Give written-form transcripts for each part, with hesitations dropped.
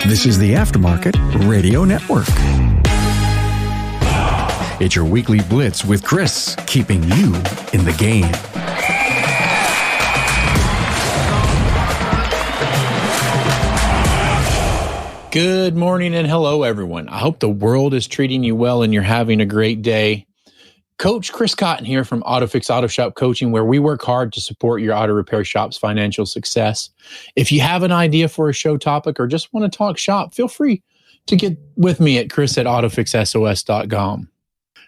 This is the Aftermarket Radio Network. It's your weekly Blitz with Chris, keeping you in the game. Good morning and hello, everyone. I hope the world is treating you well and you're having a great day. Coach Chris Cotton here from AutoFix-Auto Shop Coaching, where we work hard to support your auto repair shop's financial success. If you have an idea for a show topic or just want to talk shop, feel free to get with me at chris@autofixsos.com.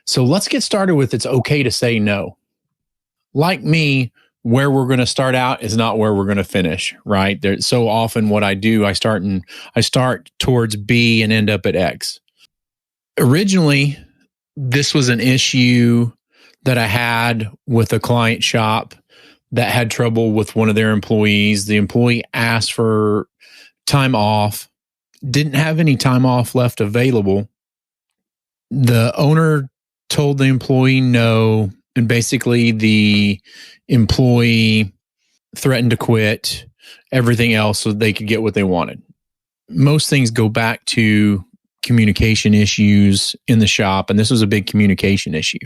So let's get started with it's okay to say no. Like me, where we're going to start out is not where we're going to finish, right? There's so often what I do, I start towards B and end up at X. Originally, this was an issue that I had with a client shop that had trouble with one of their employees. The employee asked for time off, didn't have any time off left available. The owner told the employee no, and basically the employee threatened to quit, everything else, so they could get what they wanted. Most things go back to communication issues in the shop, and this was a big communication issue.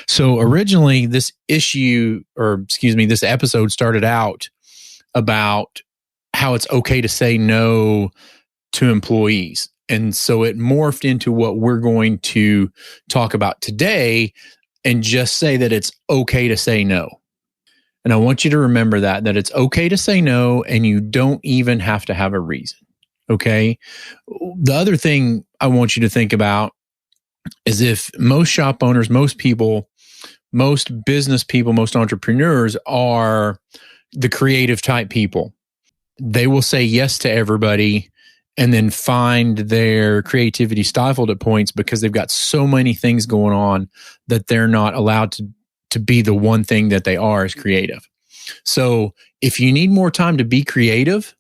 So originally this episode started out about how it's okay to say no to employees. And so it morphed into what we're going to talk about today and just say that it's okay to say no. And I want you to remember that it's okay to say no, and you don't even have to have a reason. Okay. The other thing I want you to think about is if most shop owners, most people, most business people, most entrepreneurs are the creative type people, they will say yes to everybody and then find their creativity stifled at points because they've got so many things going on that they're not allowed to be the one thing that they are as creative. So if you need more time to be creative,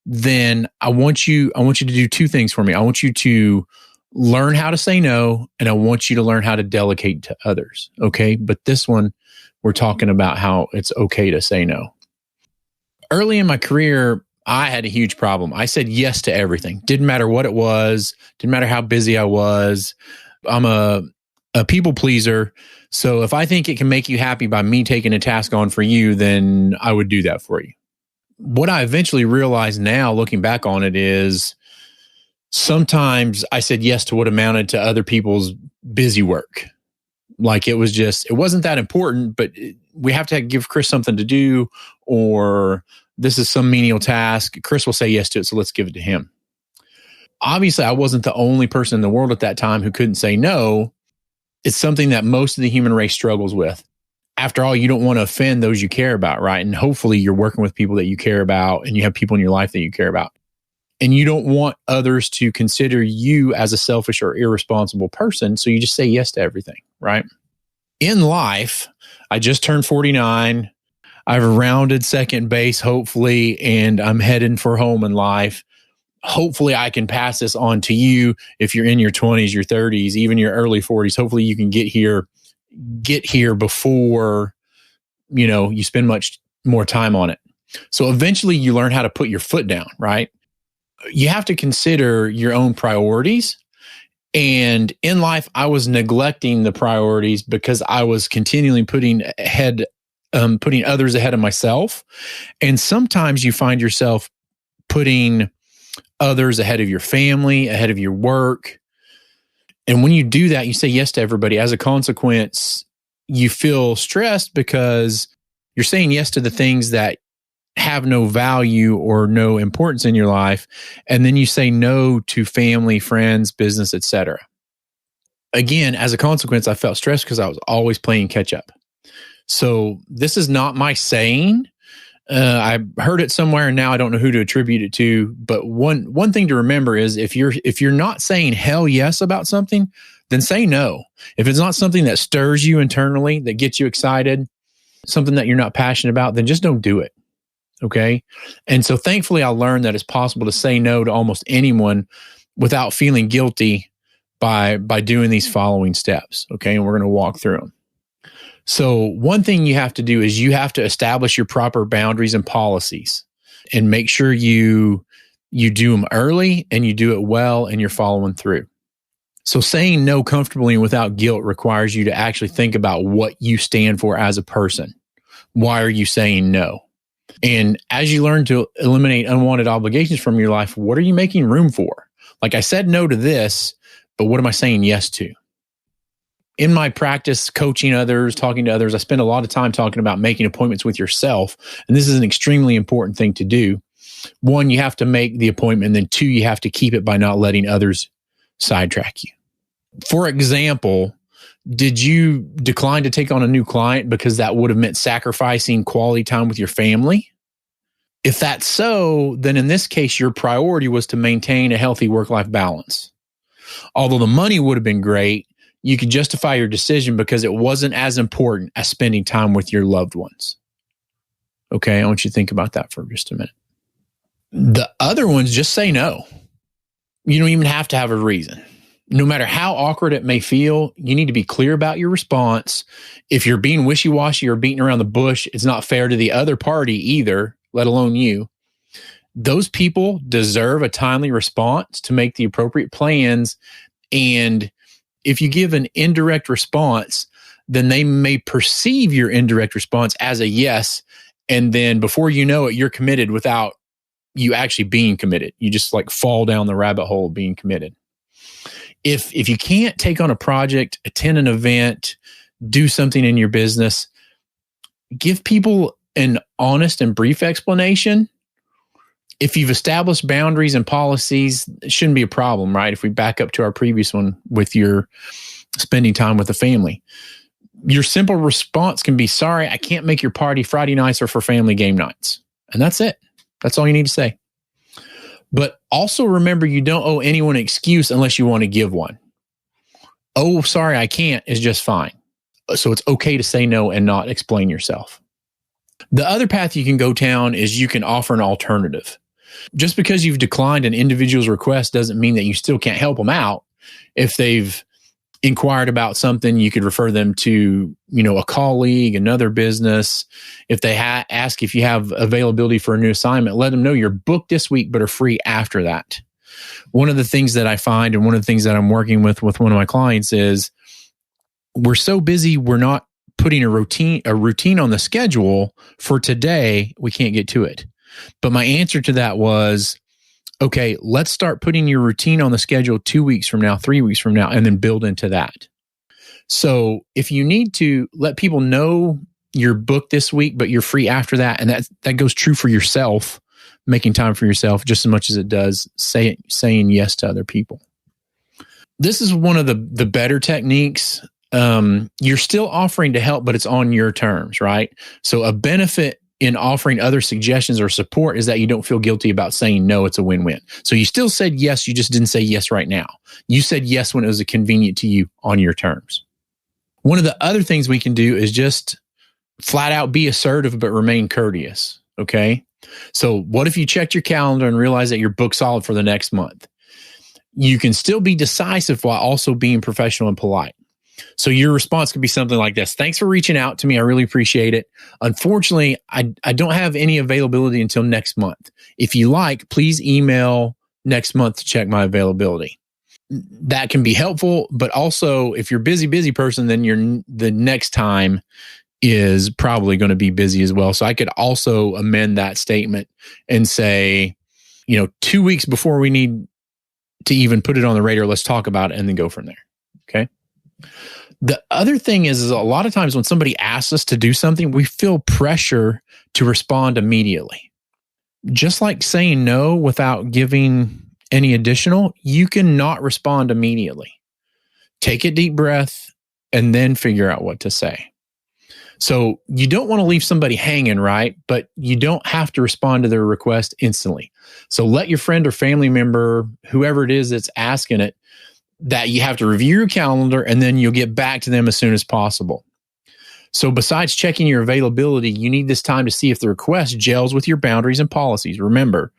then I want you to do two things for me. I want you to learn how to say no, and I want you to learn how to delegate to others. Okay. But this one, we're talking about how it's okay to say no. Early in my career, I had a huge problem. I said yes to everything. Didn't matter what it was. Didn't matter how busy I was. I'm a people pleaser. So if I think it can make you happy by me taking a task on for you, then I would do that for you. What I eventually realized now, looking back on it, is sometimes I said yes to what amounted to other people's busy work. Like it wasn't that important, but we have to give Chris something to do, or this is some menial task. Chris will say yes to it, so let's give it to him. Obviously, I wasn't the only person in the world at that time who couldn't say no. It's something that most of the human race struggles with. After all, you don't want to offend those you care about, right? And hopefully you're working with people that you care about and you have people in your life that you care about. And you don't want others to consider you as a selfish or irresponsible person. So you just say yes to everything, right? In life, I just turned 49. I've rounded second base, hopefully, and I'm heading for home in life. Hopefully I can pass this on to you if you're in your 20s, your 30s, even your early 40s. Hopefully you can get here before, you spend much more time on it. So eventually you learn how to put your foot down, right? You have to consider your own priorities. And in life, I was neglecting the priorities because I was continually putting others ahead of myself. And sometimes you find yourself putting others ahead of your family, ahead of your work. And when you do that, you say yes to everybody. As a consequence, you feel stressed because you're saying yes to the things that have no value or no importance in your life. And then you say no to family, friends, business, etc. Again, as a consequence, I felt stressed because I was always playing catch up. So this is not my saying. I heard it somewhere and now I don't know who to attribute it to. But one thing to remember is if you're not saying hell yes about something, then say no. If it's not something that stirs you internally, that gets you excited, something that you're not passionate about, then just don't do it. Okay. And so thankfully I learned that it's possible to say no to almost anyone without feeling guilty by doing these following steps. Okay. And we're going to walk through them. So one thing you have to do is you have to establish your proper boundaries and policies and make sure you You do them early and you do it well and you're following through. So saying no comfortably and without guilt requires you to actually think about what you stand for as a person. Why are you saying no? And as you learn to eliminate unwanted obligations from your life, what are you making room for? Like I said no to this, but what am I saying yes to? In my practice, coaching others, talking to others, I spend a lot of time talking about making appointments with yourself. And this is an extremely important thing to do. One, you have to make the appointment. And then two, you have to keep it by not letting others sidetrack you. For example, did you decline to take on a new client because that would have meant sacrificing quality time with your family? If that's so, then in this case, your priority was to maintain a healthy work-life balance. Although the money would have been great, you could justify your decision because it wasn't as important as spending time with your loved ones. Okay, I want you to think about that for just a minute. The other ones, just say no. You don't even have to have a reason. No matter how awkward it may feel, you need to be clear about your response. If you're being wishy-washy or beating around the bush, it's not fair to the other party either, let alone you. Those people deserve a timely response to make the appropriate plans. And if you give an indirect response, then they may perceive your indirect response as a yes. And then before you know it, you're committed without you actually being committed. You just like fall down the rabbit hole of being committed. If you can't take on a project, attend an event, do something in your business, give people an honest and brief explanation. If you've established boundaries and policies, it shouldn't be a problem, right? If we back up to our previous one with your spending time with the family, your simple response can be, sorry, I can't make your party Friday nights or for family game nights. And that's it. That's all you need to say. But also remember, you don't owe anyone an excuse unless you want to give one. Oh, sorry, I can't is just fine. So it's okay to say no and not explain yourself. The other path you can go down is you can offer an alternative. Just because you've declined an individual's request doesn't mean that you still can't help them out. If they've inquired about something, you could refer them to, a colleague, another business. If they ask if you have availability for a new assignment, let them know you're booked this week, but are free after that. One of the things that I find, and one of the things that I'm working with one of my clients is we're so busy, we're not putting a routine on the schedule for today. We can't get to it. But my answer to that was, okay, let's start putting your routine on the schedule 2 weeks from now, 3 weeks from now, and then build into that. So if you need to let people know you're booked this week, but you're free after that, and that goes true for yourself, making time for yourself just as much as it does saying yes to other people. This is one of the better techniques. You're still offering to help, but it's on your terms, right? So a benefit in offering other suggestions or support is that you don't feel guilty about saying no. It's a win-win. So you still said yes, you just didn't say yes right now. You said yes when it was convenient to you on your terms. One of the other things we can do is just flat out be assertive, but remain courteous. Okay. So what if you checked your calendar and realized that you're booked solid for the next month? You can still be decisive while also being professional and polite. So your response could be something like this. Thanks for reaching out to me. I really appreciate it. Unfortunately, I don't have any availability until next month. If you like, please email next month to check my availability. That can be helpful, but also if you're a busy person, then the next time is probably going to be busy as well. So I could also amend that statement and say, 2 weeks before we need to even put it on the radar, let's talk about it and then go from there. Okay. The other thing is a lot of times when somebody asks us to do something, we feel pressure to respond immediately. Just like saying no without giving any additional, you can not respond immediately. Take a deep breath and then figure out what to say. So you don't want to leave somebody hanging, right? But you don't have to respond to their request instantly. So let your friend or family member, whoever it is that's asking it, that you have to review your calendar and then you'll get back to them as soon as possible. So besides checking your availability, you need this time to see if the request gels with your boundaries and policies. Remember,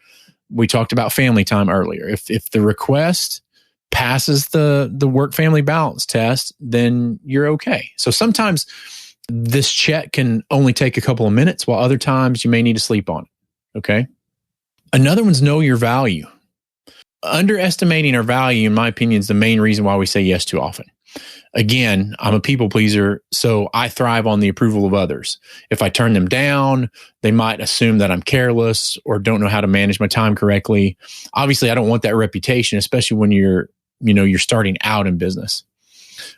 we talked about family time earlier. If the request passes the work-family balance test, then you're okay. So sometimes this check can only take a couple of minutes, while other times you may need to sleep on it, okay? Another one's know your value. Underestimating our value, in my opinion, is the main reason why we say yes too often. Again, I'm a people pleaser, so I thrive on the approval of others. If I turn them down, they might assume that I'm careless or don't know how to manage my time correctly. Obviously, I don't want that reputation, especially when you're starting out in business.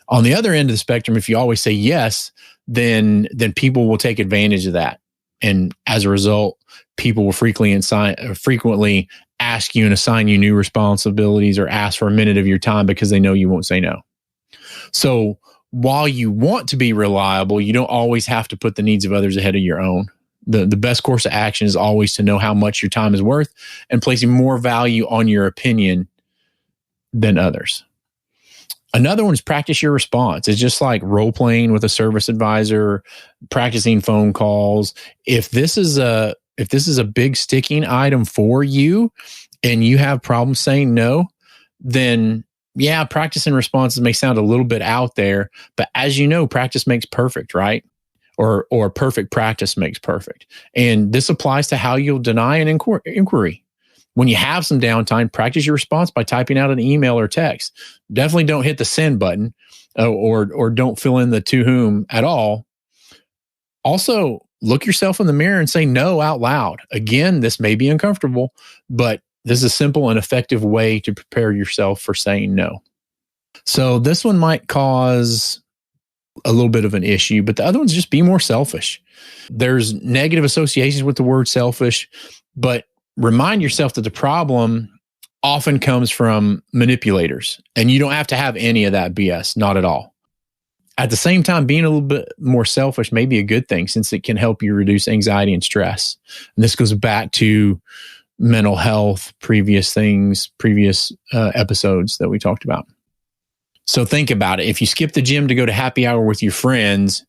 On the other end of the spectrum, if you always say yes, then people will take advantage of that. And as a result, people will frequently ask you and assign you new responsibilities or ask for a minute of your time because they know you won't say no. So while you want to be reliable, you don't always have to put the needs of others ahead of your own. The best course of action is always to know how much your time is worth and placing more value on your opinion than others. Another one is practice your response. It's just like role playing with a service advisor, practicing phone calls. If this is a big sticking item for you and you have problems saying no, then yeah, practicing responses may sound a little bit out there, but as you know, practice makes perfect, right? Or perfect practice makes perfect. And this applies to how you'll deny an inquiry. When you have some downtime, practice your response by typing out an email or text. Definitely don't hit the send button or don't fill in the to whom at all. Also, look yourself in the mirror and say no out loud. Again, this may be uncomfortable, but this is a simple and effective way to prepare yourself for saying no. So this one might cause a little bit of an issue, but the other one's just be more selfish. There's negative associations with the word selfish, but remind yourself that the problem often comes from manipulators, and you don't have to have any of that BS, not at all. At the same time, being a little bit more selfish may be a good thing since it can help you reduce anxiety and stress. And this goes back to mental health, previous episodes that we talked about. So think about it. If you skip the gym to go to happy hour with your friends,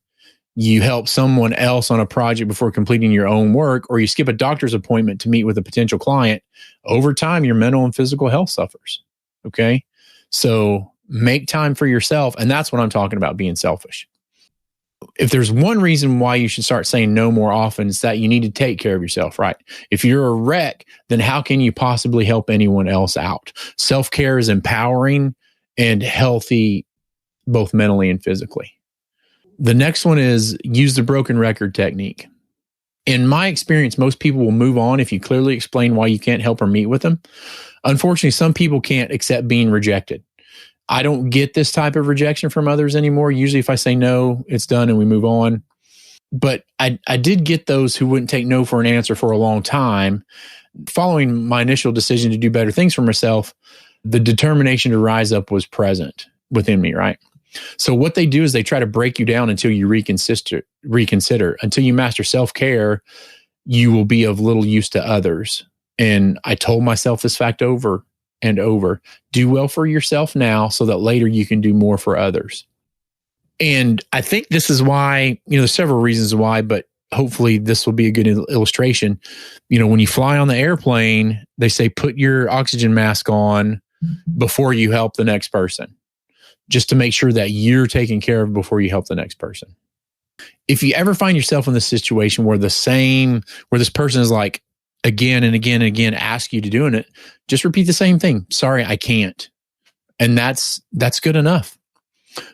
you help someone else on a project before completing your own work, or you skip a doctor's appointment to meet with a potential client, over time, your mental and physical health suffers. Okay. So make time for yourself. And that's what I'm talking about, being selfish. If there's one reason why you should start saying no more often, it's that you need to take care of yourself, right? If you're a wreck, then how can you possibly help anyone else out? Self-care is empowering and healthy, both mentally and physically. The next one is use the broken record technique. In my experience, most people will move on if you clearly explain why you can't help or meet with them. Unfortunately, some people can't accept being rejected. I don't get this type of rejection from others anymore. Usually if I say no, it's done and we move on. But I did get those who wouldn't take no for an answer for a long time. Following my initial decision to do better things for myself, the determination to rise up was present within me, right? So what they do is they try to break you down until you reconsider. Until you master self-care, you will be of little use to others. And I told myself this fact over and over. Do well for yourself now so that later you can do more for others. And I think this is why, there's several reasons why, but hopefully this will be a good illustration. When you fly on the airplane, they say put your oxygen mask on before you help the next person, just to make sure that you're taken care of before you help the next person. If you ever find yourself in this situation where this person is like, again and again and again, ask you to doing it, just repeat the same thing. Sorry, I can't. And that's good enough.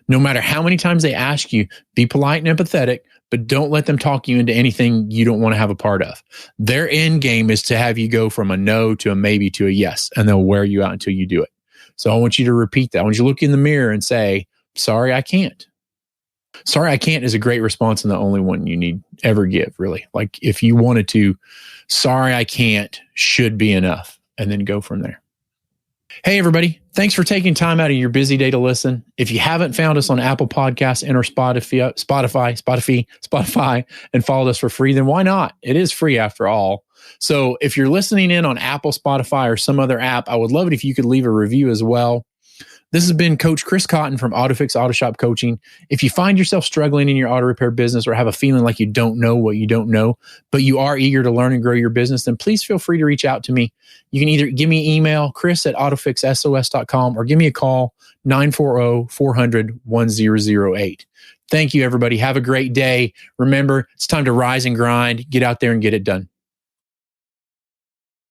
No matter how many times they ask you, be polite and empathetic, but don't let them talk you into anything you don't want to have a part of. Their end game is to have you go from a no to a maybe to a yes, and they'll wear you out until you do it. So I want you to repeat that. I want you to look in the mirror and say, sorry, I can't. Sorry, I can't is a great response and the only one you need ever give, really. Like if you wanted to, sorry, I can't should be enough, and then go from there. Hey, everybody. Thanks for taking time out of your busy day to listen. If you haven't found us on Apple Podcasts and or Spotify, and followed us for free, then why not? It is free after all. So if you're listening in on Apple, Spotify, or some other app, I would love it if you could leave a review as well. This has been Coach Chris Cotton from AutoFix-Auto Shop Coaching. If you find yourself struggling in your auto repair business or have a feeling like you don't know what you don't know, but you are eager to learn and grow your business, then please feel free to reach out to me. You can either give me an email, chris@autofixsos.com, or give me a call, 940-400-1008. Thank you, everybody. Have a great day. Remember, it's time to rise and grind. Get out there and get it done.